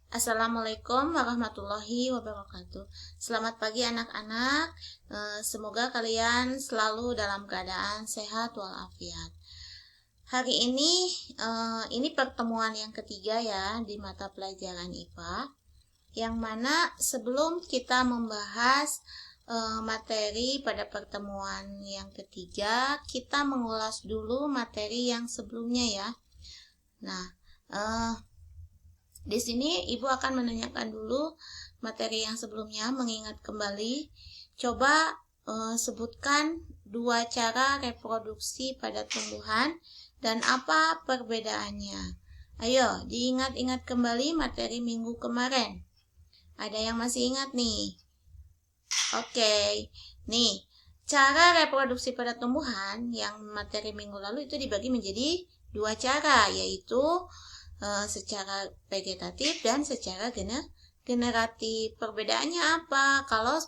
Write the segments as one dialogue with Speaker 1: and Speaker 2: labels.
Speaker 1: Assalamualaikum warahmatullahi wabarakatuh. Selamat pagi anak-anak. Semoga kalian selalu dalam keadaan sehat walafiat. Hari ini pertemuan yang ketiga ya di mata pelajaran IPA. Yang mana sebelum kita membahas materi pada pertemuan yang ketiga, kita mengulas dulu materi yang sebelumnya ya. Nah, di sini Ibu akan menanyakan dulu materi yang sebelumnya, mengingat kembali. Coba sebutkan 2 cara reproduksi pada tumbuhan dan apa perbedaannya. Ayo, diingat-ingat kembali materi minggu kemarin. Ada yang masih ingat nih? Oke, nih cara reproduksi pada tumbuhan yang materi minggu lalu itu dibagi menjadi 2 cara, yaitu secara vegetatif dan secara generatif. Perbedaannya apa? Kalau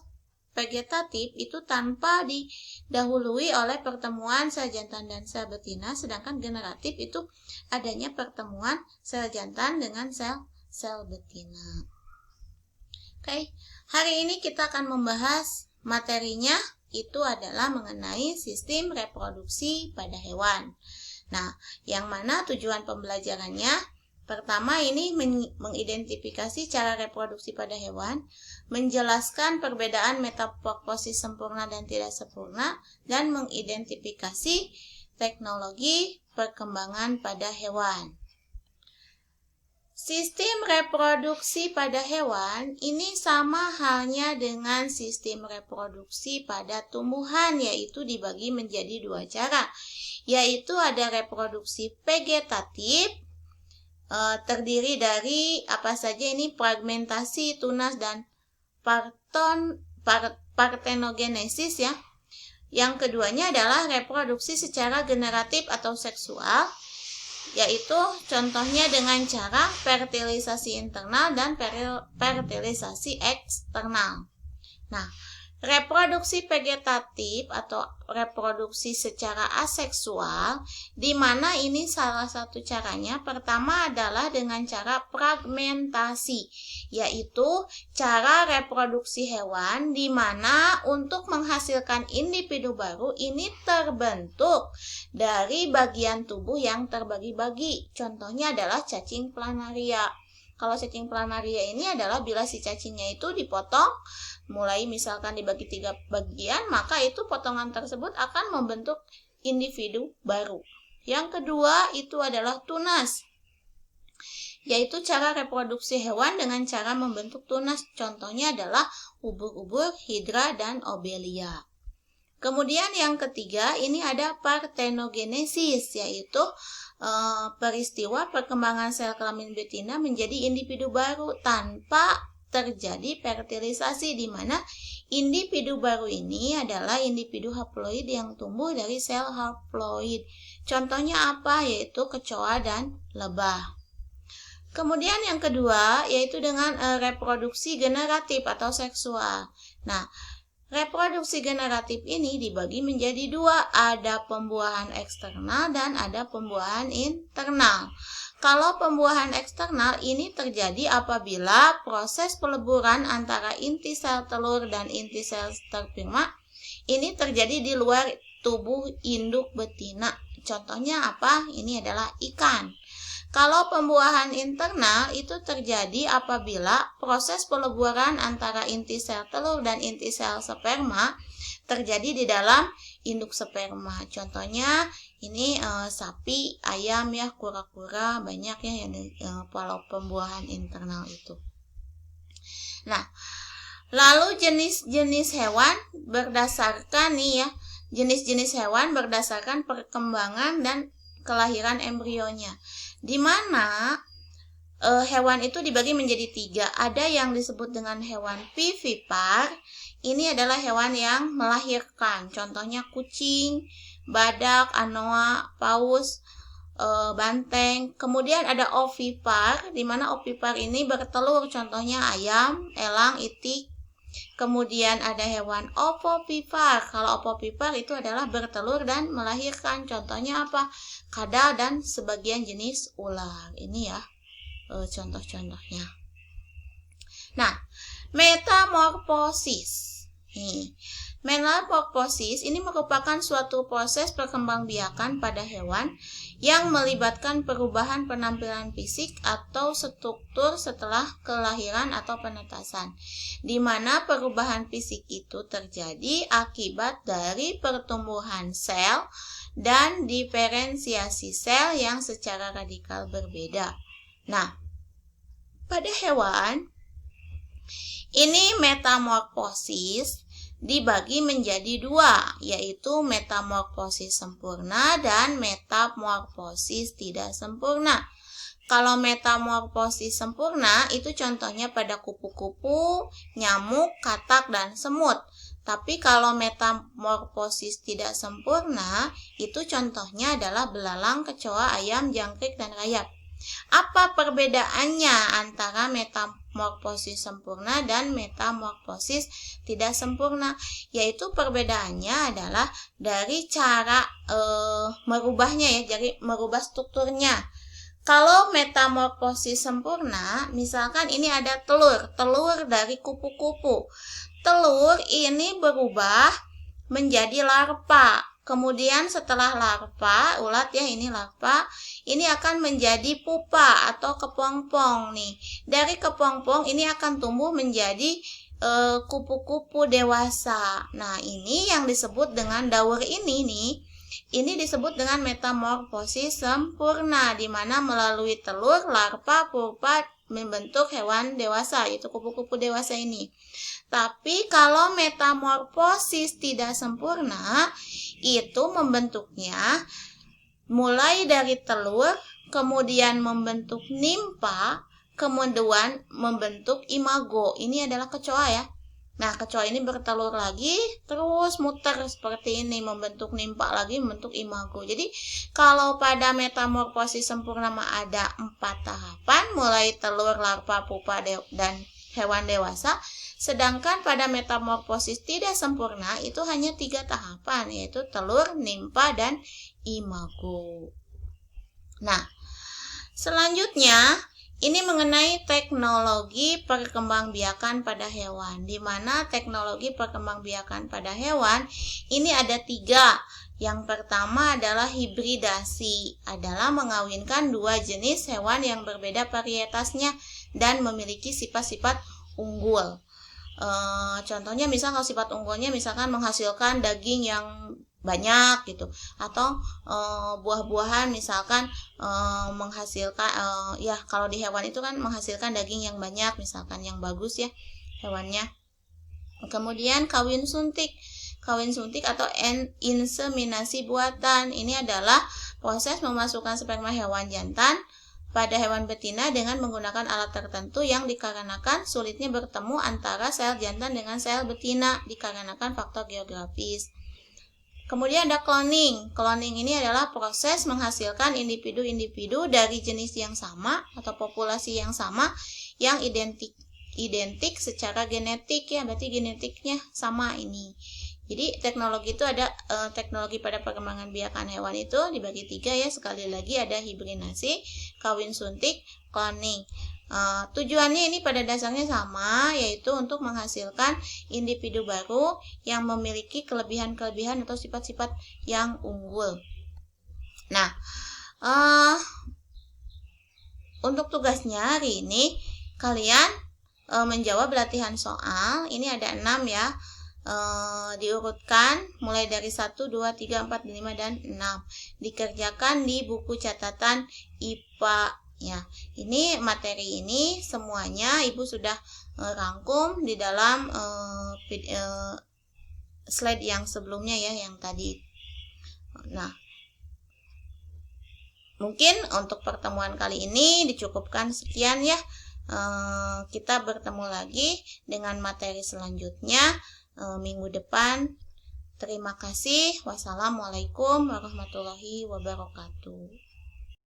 Speaker 1: vegetatif itu tanpa didahului oleh pertemuan sel jantan dan sel betina, sedangkan generatif itu adanya pertemuan sel jantan dengan sel betina. Oke, hari ini kita akan membahas materinya itu adalah mengenai sistem reproduksi pada hewan. Nah, yang mana tujuan pembelajarannya? Pertama, ini mengidentifikasi cara reproduksi pada hewan, menjelaskan perbedaan metamorfosis sempurna dan tidak sempurna, dan mengidentifikasi teknologi perkembangan pada hewan. Sistem reproduksi pada hewan ini sama halnya dengan sistem reproduksi pada tumbuhan, yaitu dibagi menjadi 2 cara, yaitu ada reproduksi vegetatif, terdiri dari apa saja ini? Fragmentasi, tunas, dan partenogenesis ya. Yang keduanya adalah reproduksi secara generatif atau seksual, yaitu contohnya dengan cara fertilisasi internal dan fertilisasi eksternal. Nah, reproduksi vegetatif atau reproduksi secara aseksual, di mana ini salah satu caranya. Pertama adalah dengan cara fragmentasi, yaitu cara reproduksi hewan di mana untuk menghasilkan individu baru ini terbentuk dari bagian tubuh yang terbagi-bagi. Contohnya adalah cacing planaria. Kalau cacing planaria ini adalah bila si cacingnya itu dipotong, mulai misalkan dibagi 3 bagian, maka itu potongan tersebut akan membentuk individu baru. Yang kedua itu adalah tunas, yaitu cara reproduksi hewan dengan cara membentuk tunas. Contohnya adalah ubur-ubur, hidra, dan obelia. Kemudian yang ketiga ini ada partenogenesis, yaitu peristiwa perkembangan sel kelamin betina menjadi individu baru tanpa terjadi fertilisasi, di mana individu baru ini adalah individu haploid yang tumbuh dari sel haploid. Contohnya apa? Yaitu kecoa dan lebah. Kemudian yang kedua yaitu dengan reproduksi generatif atau seksual. Nah, reproduksi generatif ini dibagi menjadi 2, ada pembuahan eksternal dan ada pembuahan internal. Kalau pembuahan eksternal ini terjadi apabila proses peleburan antara inti sel telur dan inti sel sperma ini terjadi di luar tubuh induk betina. Contohnya apa? Ini adalah ikan. Kalau pembuahan internal itu terjadi apabila proses peleburan antara inti sel telur dan inti sel sperma terjadi di dalam induk sperma. Contohnya ini sapi, ayam ya, kura-kura, banyak ya yang kalau pembuahan internal itu. Nah, lalu jenis-jenis hewan berdasarkan nih ya, jenis-jenis hewan berdasarkan perkembangan dan kelahiran embrionya, di mana hewan itu dibagi menjadi 3. Ada yang disebut dengan hewan vivipar. Ini adalah hewan yang melahirkan. Contohnya kucing, badak, anoa, paus, banteng. Kemudian ada ovipar, di mana ovipar ini bertelur. Contohnya ayam, elang, itik. Kemudian ada hewan ovovivipar. Kalau ovovivipar itu adalah bertelur dan melahirkan. Contohnya apa? Kadal dan sebagian jenis ular. Ini ya contoh-contohnya. Nah, metamorfosis. Metamorfosis ini merupakan suatu proses perkembangbiakan pada hewan yang melibatkan perubahan penampilan fisik atau struktur setelah kelahiran atau penetasan, di mana perubahan fisik itu terjadi akibat dari pertumbuhan sel dan diferensiasi sel yang secara radikal berbeda. Nah, pada hewan ini metamorfosis dibagi menjadi dua, yaitu metamorfosis sempurna dan metamorfosis tidak sempurna. Kalau metamorfosis sempurna itu contohnya pada kupu-kupu, nyamuk, katak, dan semut. Tapi kalau metamorfosis tidak sempurna itu contohnya adalah belalang, kecoa, ayam, jangkrik, dan rayap. Apa perbedaannya antara metamorfosis sempurna dan metamorfosis tidak sempurna? Yaitu perbedaannya adalah dari cara merubahnya ya, jadi merubah strukturnya. Kalau metamorfosis sempurna, misalkan ini ada telur dari kupu-kupu. Telur ini berubah menjadi larva. Kemudian setelah larva, ulat ya, ini larva, ini akan menjadi pupa atau kepompong nih. Dari kepompong ini akan tumbuh menjadi kupu-kupu dewasa. Nah, ini yang disebut dengan daur ini nih. Ini disebut dengan metamorfosis sempurna, di mana melalui telur, larva, pupa membentuk hewan dewasa, yaitu kupu-kupu dewasa ini. Tapi kalau metamorfosis tidak sempurna, itu membentuknya mulai dari telur, kemudian membentuk nimpa, kemudian membentuk imago. Ini adalah kecoa ya. Nah, kecoa ini bertelur lagi, terus muter seperti ini, membentuk nimpa lagi, membentuk imago. Jadi, kalau pada metamorfosis sempurna ada 4 tahapan, mulai telur, larva, pupa, dan hewan dewasa. Sedangkan pada metamorfosis tidak sempurna itu hanya 3 tahapan, yaitu telur, nimpa, dan imago. Nah, selanjutnya ini mengenai teknologi perkembangbiakan pada hewan, di mana teknologi perkembangbiakan pada hewan ini ada 3. Yang pertama adalah hibridasi, adalah mengawinkan 2 jenis hewan yang berbeda varietasnya dan memiliki sifat-sifat unggul. Contohnya misal kalau sifat unggulnya misalkan menghasilkan daging yang banyak gitu, atau buah-buahan misalkan menghasilkan ya kalau di hewan itu kan menghasilkan daging yang banyak, misalkan yang bagus ya hewannya. Kemudian kawin suntik atau inseminasi buatan, ini adalah proses memasukkan sperma hewan jantan pada hewan betina dengan menggunakan alat tertentu yang dikarenakan sulitnya bertemu antara sel jantan dengan sel betina dikarenakan faktor geografis. Kemudian ada cloning. Cloning ini adalah proses menghasilkan individu-individu dari jenis yang sama atau populasi yang sama yang identik secara genetik ya, berarti genetiknya sama ini. Jadi teknologi itu ada teknologi pada perkembangan biakan hewan itu dibagi 3 ya. Sekali lagi ada hibridasi, kawin suntik, cloning. Tujuannya ini pada dasarnya sama, yaitu untuk menghasilkan individu baru yang memiliki kelebihan-kelebihan atau sifat-sifat yang unggul. Nah, untuk tugasnya hari ini kalian menjawab latihan soal. Ini ada 6 ya. Diurutkan mulai dari 1, 2, 3, 4, 5, dan 6. Dikerjakan di buku catatan IPA ya. Ini materi ini semuanya Ibu sudah rangkum di dalam slide yang sebelumnya ya, yang tadi. Nah, mungkin untuk pertemuan kali ini dicukupkan sekian ya. Kita bertemu lagi dengan materi selanjutnya minggu depan. Terima kasih. Wassalamualaikum warahmatullahi wabarakatuh.